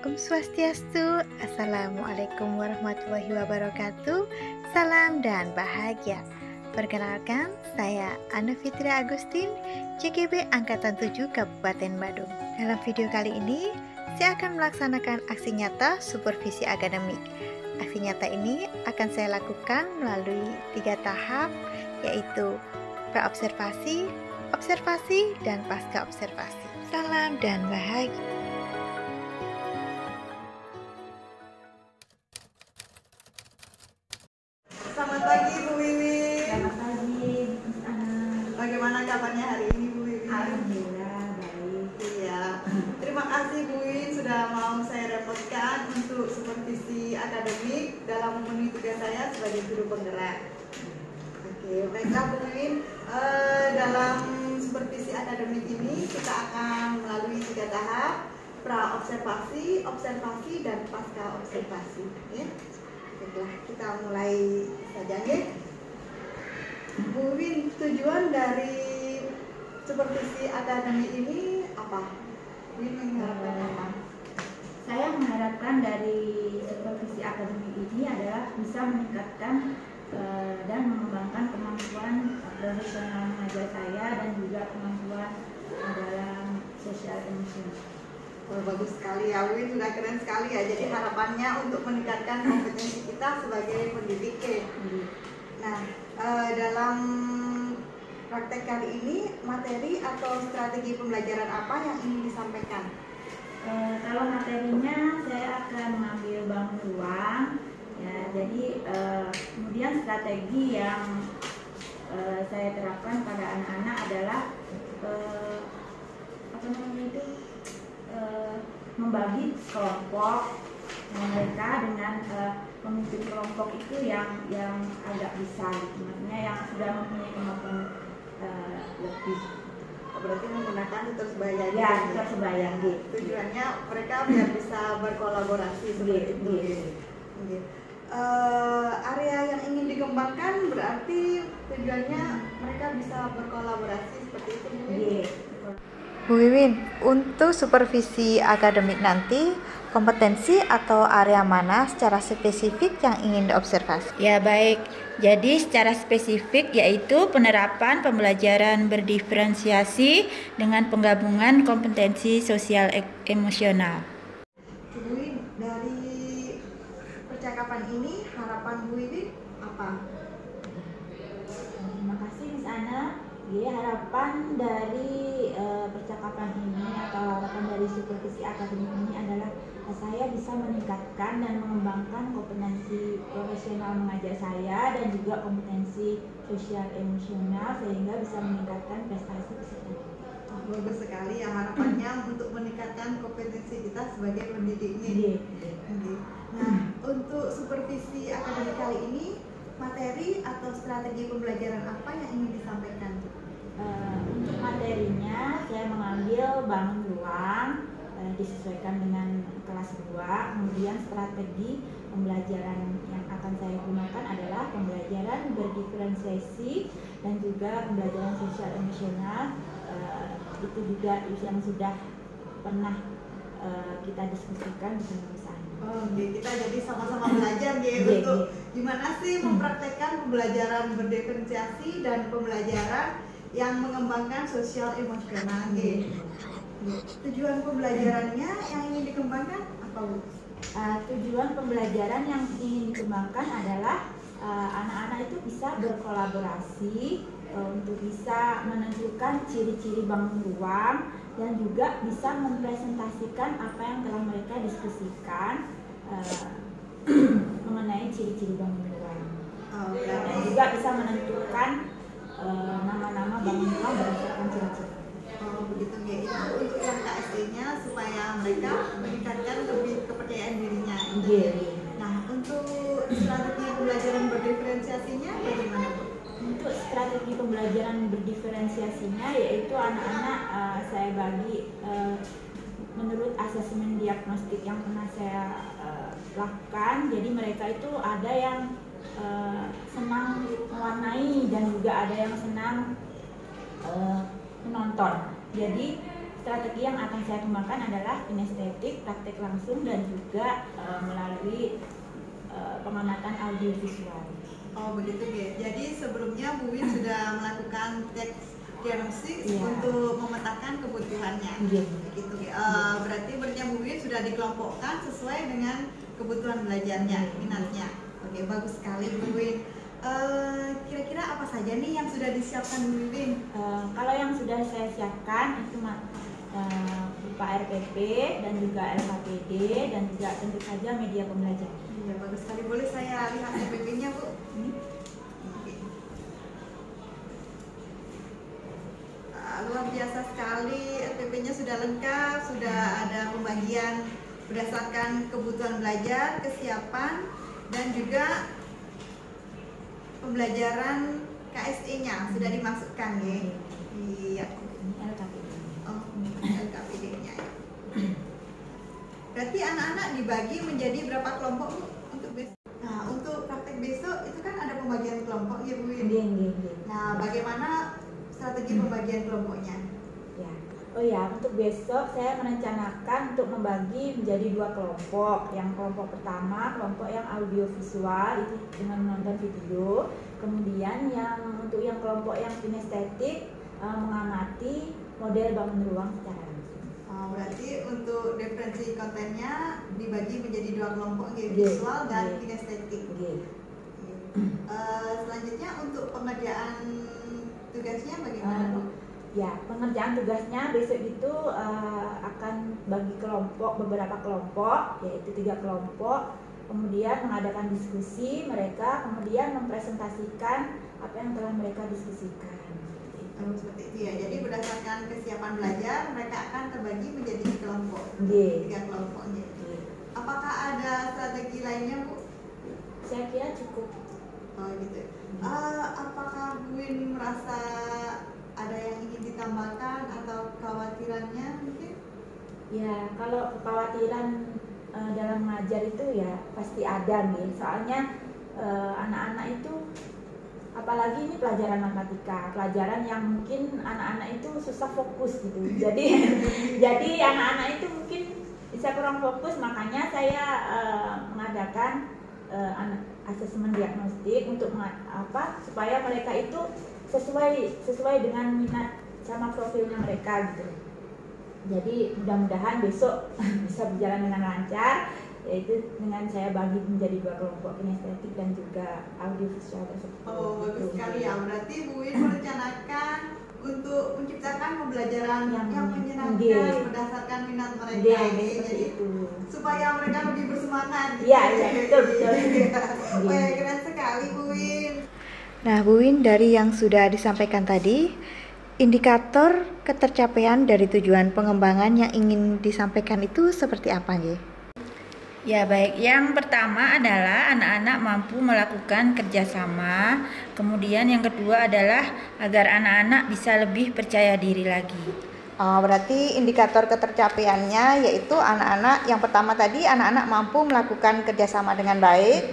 Om Swastiastu, Assalamualaikum warahmatullahi wabarakatuh. Salam dan bahagia. Perkenalkan, saya Anna Fitri Agustin, CGB Angkatan 7 Kabupaten Badung. Dalam video kali ini, saya akan melaksanakan aksi nyata supervisi akademik. Aksi nyata ini akan saya lakukan melalui 3 tahap, yaitu praobservasi, observasi, dan pasca observasi. Salam dan bahagia. Selamat pagi Bu Wiwi. Selamat pagi, Miss Ana. Bagaimana kabarnya hari ini Bu Wiwi? Alhamdulillah baik. Iya. Terima kasih Bu Wiwi sudah mau saya repotkan untuk supervisi akademik dalam memenuhi tugas saya sebagai guru penggerak. Oke, baiklah Bu Wiwi. Dalam supervisi akademik ini kita akan melalui 3 tahap: pra-observasi, observasi, dan pasca observasi. Ya. Baiklah, kita mulai saja ya. Bu Win, tujuan dari supervisi akademik ini apa? Bu Win mengharapkan apa? Saya mengharapkan dari supervisi akademik ini adalah bisa meningkatkan dan mengembangkan kemampuan profesional mengajar saya dan juga kemampuan dalam sosial emosional. Oh, bagus sekali ya, Bu Win, sudah keren sekali ya. Jadi harapannya untuk meningkatkan kompetensi kita sebagai pendidik ya. Nah, dalam praktek kali ini materi atau strategi pembelajaran apa yang ingin disampaikan? Kalau materinya saya akan mengambil bangun ruang, ya. Jadi kemudian strategi yang saya terapkan pada anak-anak adalah membagi kelompok mereka dengan pemimpin kelompok itu yang agak besar, maksudnya yang sudah mempunyai kemampuan lebih. Berarti menggunakan tersebayang. Ya, tersebayang gitu. Tujuannya mereka biar bisa berkolaborasi seperti itu. Oke. Area yang ingin dikembangkan berarti tujuannya mereka bisa berkolaborasi seperti itu. Bu Wiwin, untuk supervisi akademik nanti, kompetensi atau area mana secara spesifik yang ingin diobservasi? Ya baik, jadi secara spesifik yaitu penerapan pembelajaran berdiferensiasi dengan penggabungan kompetensi sosial emosional. Bu Wiwin, dari percakapan ini harapan Bu Wiwin apa? Terima kasih Miss Ana. Jadi harapan dari percakapan ini atau harapan dari supervisi akademik ini adalah saya bisa meningkatkan dan mengembangkan kompetensi profesional mengajar saya dan juga kompetensi sosial emosional sehingga bisa meningkatkan prestasi peserta. Bagus sekali ya, harapannya untuk meningkatkan kompetensi kita sebagai pendidiknya. Nah, untuk supervisi akademik kali ini materi atau strategi pembelajaran apa yang ingin disampaikan? Untuk materinya saya mengambil bangun ruang disesuaikan dengan kelas 2. Kemudian strategi pembelajaran yang akan saya gunakan adalah pembelajaran berdiferensiasi dan juga pembelajaran sosial emosional. Itu juga yang sudah pernah kita diskusikan bersama sama. Oke, kita jadi sama-sama belajar ya untuk gimana sih mempraktekkan pembelajaran berdiferensiasi dan pembelajaran yang mengembangkan sosial emosional. Tujuan pembelajarannya yang ingin dikembangkan apa, Bu? Tujuan pembelajaran yang ingin dikembangkan adalah anak-anak itu bisa berkolaborasi untuk bisa menentukan ciri-ciri bangun ruang dan juga bisa mempresentasikan apa yang telah mereka diskusikan mengenai ciri-ciri bangun ruang. Dan juga bisa menentukan nama-nama bangun ruang berdasarkan ciri-ciri. Begitu ya, itu untuk yang KSD-nya supaya mereka meningkatkan lebih kepercayaan dirinya. Nah, untuk strategi pembelajaran berdiferensiasinya bagaimana, Bu? Untuk strategi pembelajaran berdiferensiasinya yaitu anak-anak saya bagi menurut asesmen diagnostik yang pernah saya lakukan. Jadi mereka itu ada yang senang mewarnai dan juga ada yang senang menonton. Jadi strategi yang akan saya kembangkan adalah kinestetik, praktek langsung, dan juga melalui pengamatan audiovisual. Oh begitu ya. Jadi sebelumnya Bu Win sudah melakukan teks diagnostik Iya. untuk memetakan kebutuhannya. Iya. Begitu ya. Berarti berarti Bu Win sudah dikelompokkan sesuai dengan kebutuhan belajarnya, minatnya. Oke, bagus sekali Bu Win. Kira-kira apa saja nih yang sudah disiapkan Bu Win? Kalau yang sudah saya siapkan itu berupa RPP dan juga LKPD dan juga tentu saja media pembelajaran. Iya, bagus sekali. Boleh saya lihat RPP-nya, Bu? Oke. Luar biasa sekali, RPP-nya sudah lengkap, sudah ada pembagian berdasarkan kebutuhan belajar, kesiapan, dan juga pembelajaran KSE-nya sudah dimasukkan ya. Iya. LKPD. Oh, LKPD-nya. Berarti anak-anak dibagi menjadi berapa kelompok Bu, untuk besok? Nah, untuk praktek besok itu kan ada pembagian kelompok ya Bu Win. Nah, bagaimana strategi pembagian kelompoknya? Ya. Oh ya, untuk besok saya merencanakan untuk membagi menjadi 2 kelompok. Yang kelompok pertama, kelompok yang audiovisual itu dengan menonton video. Kemudian untuk yang kelompok yang kinestetik mengamati model bangun ruang secara langsung. Berarti untuk referensi kontennya dibagi menjadi 2 kelompok, visual dan kinestetik. Selanjutnya untuk pengerjaan tugasnya bagaimana Bu? Ya, pengerjaan tugasnya besok itu akan bagi beberapa kelompok, yaitu 3 kelompok. Kemudian mengadakan diskusi mereka, kemudian mempresentasikan apa yang telah mereka diskusikan. Seperti itu ya. Jadi berdasarkan kesiapan belajar mereka akan terbagi menjadi kelompok, 3 kelompoknya. Apakah ada strategi lainnya Bu? Saya kira cukup. Oh gitu. Apakah Bu Win merasa ada yang ingin ditambahkan atau kekhawatirannya mungkin? Ya, kalau kekhawatiran dalam mengajar itu ya pasti ada nih. Soalnya anak-anak itu, apalagi ini pelajaran matematika, pelajaran yang mungkin anak-anak itu susah fokus gitu. Jadi anak-anak itu mungkin bisa kurang fokus, makanya saya mengadakan asesmen diagnostik untuk supaya mereka itu sesuai dengan minat sama profilnya mereka gitu. Jadi mudah-mudahan besok bisa berjalan dengan lancar, yaitu dengan saya bagi menjadi 2 kelompok, kinestetik dan juga audiovisual tersebut. Oh bagus sekali ya. Berarti Bu Win merencanakan untuk menciptakan pembelajaran yang menyenangkan berdasarkan minat mereka. Jadi supaya mereka lebih bersemangat. Iya, betul. Wah, keren sekali Bu Win. Nah, Bu Win, dari yang sudah disampaikan tadi, indikator ketercapaian dari tujuan pengembangan yang ingin disampaikan itu seperti apa, nggih? Ya baik, yang pertama adalah anak-anak mampu melakukan kerjasama. Kemudian yang kedua adalah agar anak-anak bisa lebih percaya diri lagi. Berarti indikator ketercapaiannya yaitu anak-anak, yang pertama tadi anak-anak mampu melakukan kerjasama dengan baik.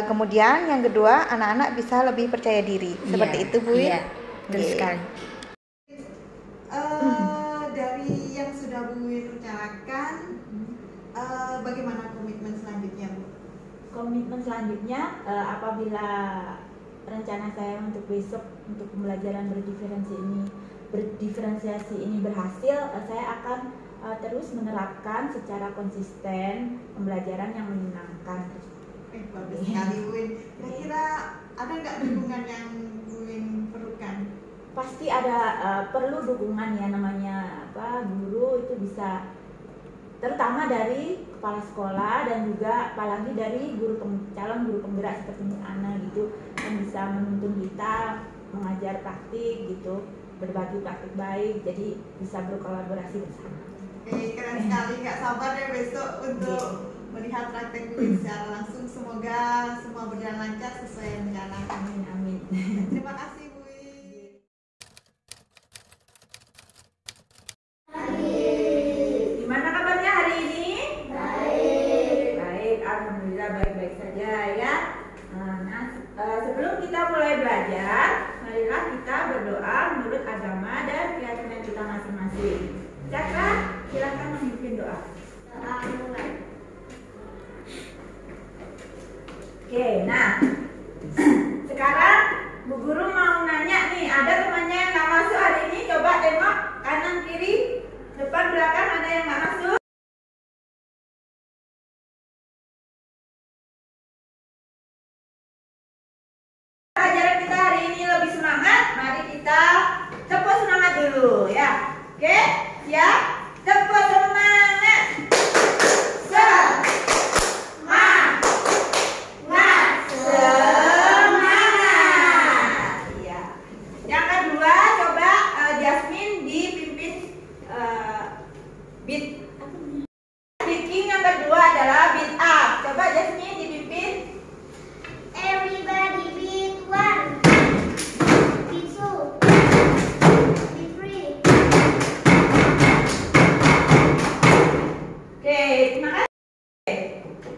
Kemudian yang kedua anak-anak bisa lebih percaya diri. Seperti itu Bu Win? Iya, betul sekali. Dari yang sudah Bu Win rencanakan, bagaimana komitmen selanjutnya Bu? Komitmen selanjutnya apabila rencana saya untuk besok untuk pembelajaran berdiferensiasi ini berhasil, saya akan terus menerapkan secara konsisten pembelajaran yang menyenangkan. Bagus sekali Bu Win. Kira-kira ada nggak dukungan yang Bu Win perlukan? Pasti ada, perlu dukungan ya, namanya guru itu bisa, terutama dari kepala sekolah dan juga apalagi dari calon guru penggerak seperti Ana gitu, yang bisa menuntun kita mengajar praktik gitu, berbagi praktik baik, jadi bisa berkolaborasi bersama. Keren sekali, nggak sabar ya besok untuk melihat praktek Bu Win secara langsung. Semoga semua berjalan lancar sesuai rencana. Amin, amin. Terima kasih Bu Win. Gimana kabarnya hari ini? Baik, alhamdulillah baik-baik saja ya. Sebelum kita mulai belajar, marilah kita berdoa menurut agama dan keyakinan kita masing-masing. Cakra, silakan memimpin doa. Oke, nah sekarang Bu Guru mau nanya nih, ada temannya yang nggak masuk hari ini, coba tengok kanan kiri, depan belakang, ada yang nggak masuk? Pelajaran kita hari ini lebih semangat, mari kita tepuk semangat dulu ya. Oke, siap? Tepuk semangat. Speaking yang kedua adalah beat up. Coba Jasmine dipimpin. Everybody beat one, beat two, beat three. Oke, terima kasih.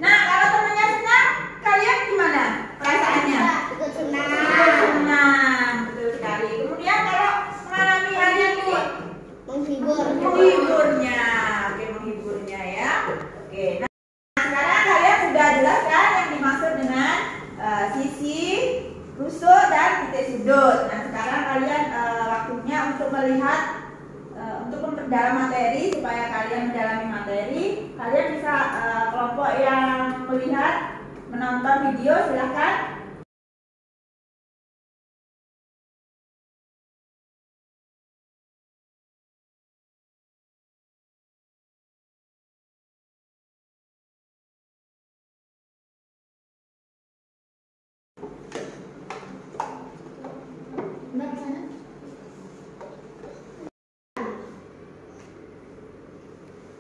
Nah, kalau temannya senang, kalian gimana perasaannya? Ikut senang. Senang, betul sekali. Kemudian kalau mengalami hal yang menghiburnya, oke, menghiburnya ya. Oke, nah sekarang kalian sudah jelas kan yang dimaksud dengan sisi, rusuk dan titik sudut. Nah sekarang kalian waktunya untuk melihat, untuk memperdalam materi. Supaya kalian mendalami materi, kalian bisa kelompok yang melihat, menonton video, silahkan.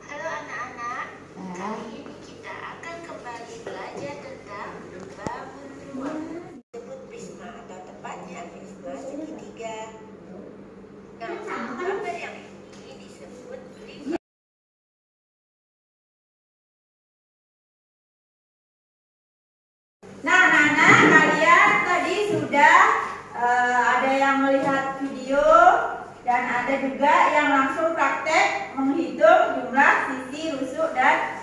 Halo anak-anak, kali ini kita akan kembali belajar tentang bangun ruang. Disebut prisma atau tepatnya prisma segitiga. Nah, gambar yang ini disebut prisma. Nah, anak-anak, kalian tadi sudah ada yang melihat video dan ada juga yang langsung praktek menghitung jumlah sisi, rusuk dan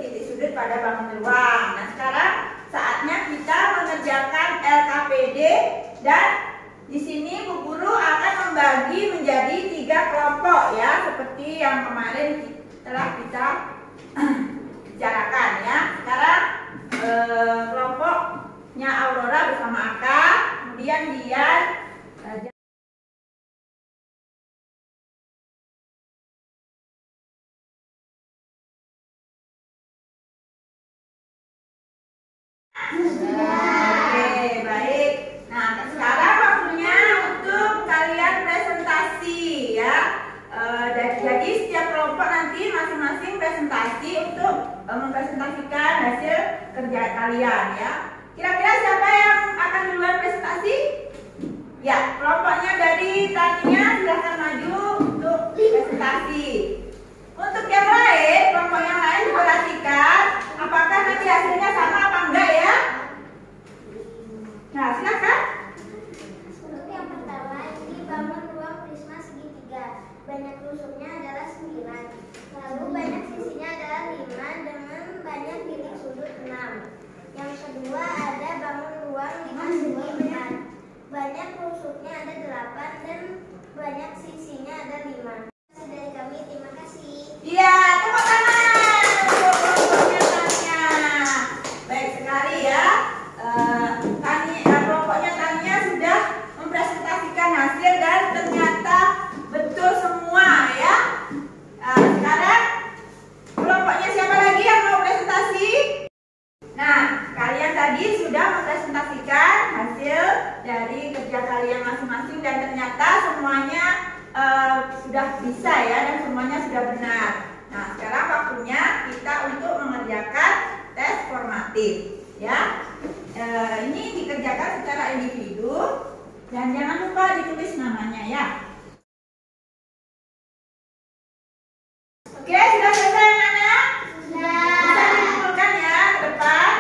titik sudut pada bangun ruang. Nah, sekarang saatnya kita mengerjakan LKPD dan di sini Bu Guru akan membagi menjadi 3 kelompok ya, seperti yang kemarin telah kita bicarakan ya. Sekarang kelompoknya Aurora bersama Aka, kemudian Dian, Oke, baik. Nah, sekarang waktunya untuk kalian presentasi ya. Jadi setiap kelompok nanti masing-masing presentasi untuk mempresentasikan hasil kerja kalian ya. Kira-kira siapa yang akan duluan presentasi? Ya, kelompoknya dari Tania silahkan maju untuk presentasi. Untuk yang lain, kelompok yang lain perhatikan apakah nanti hasilnya sama apa enggak ya. Nah, silakan. Untuk yang pertama, ini bangun ruang prisma segitiga. Banyak rusuknya adalah 9. Lalu banyak sisinya adalah 5 dengan banyak titik sudut 6. Yang kedua ada bangun ruang 5 segi 4. Banyak rusuknya ada 8 dan banyak sisinya ada 5. Dari kami, terima kasih. Iya, tepuk tangan untuk kelompoknya Tania. Baik sekali ya. Kelompoknya Tania sudah mempresentasikan hasil dan ternyata betul semua ya. Sekarang kelompoknya siapa lagi yang mau presentasi? Nah, kalian tadi sudah mempresentasikan hasil dari kerja kalian masing-masing dan ternyata semuanya sudah bisa ya, dan semuanya sudah benar. Nah, sekarang waktunya kita untuk mengerjakan tes formatif ya. Ini dikerjakan secara individu dan jangan lupa ditulis namanya ya. Oke, sudah selesai anak-anak? Sudah. Bisa dikumpulkan ya ke depan.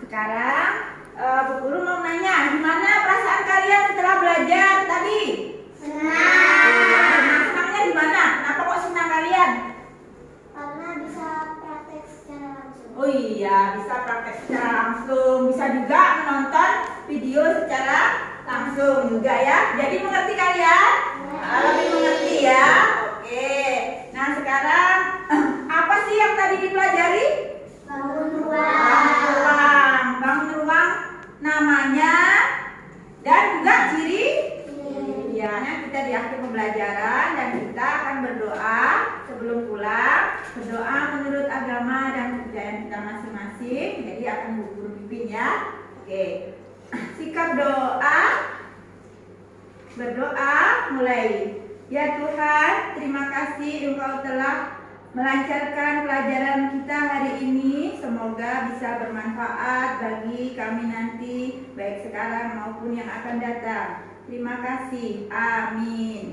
Sekarang Bu Guru mau nanya, gimana perasaan kalian setelah belajar tadi? Senang. ya. Jadi mengerti kalian? Lebih mengerti ya. Oke. Nah sekarang apa sih yang tadi dipelajari? Bangun Bangun ruang namanya dan juga ciri. Ya, kita di akhir pembelajaran dan kita akan berdoa sebelum pulang. Berdoa menurut agama dan kepercayaan kita masing-masing. Jadi akan guru pimpin ya. Oke. Sikap doa. Berdoa mulai. Ya Tuhan, terima kasih Engkau telah melancarkan pelajaran kita hari ini. Semoga bisa bermanfaat bagi kami nanti, baik sekarang maupun yang akan datang. Terima kasih. Amin.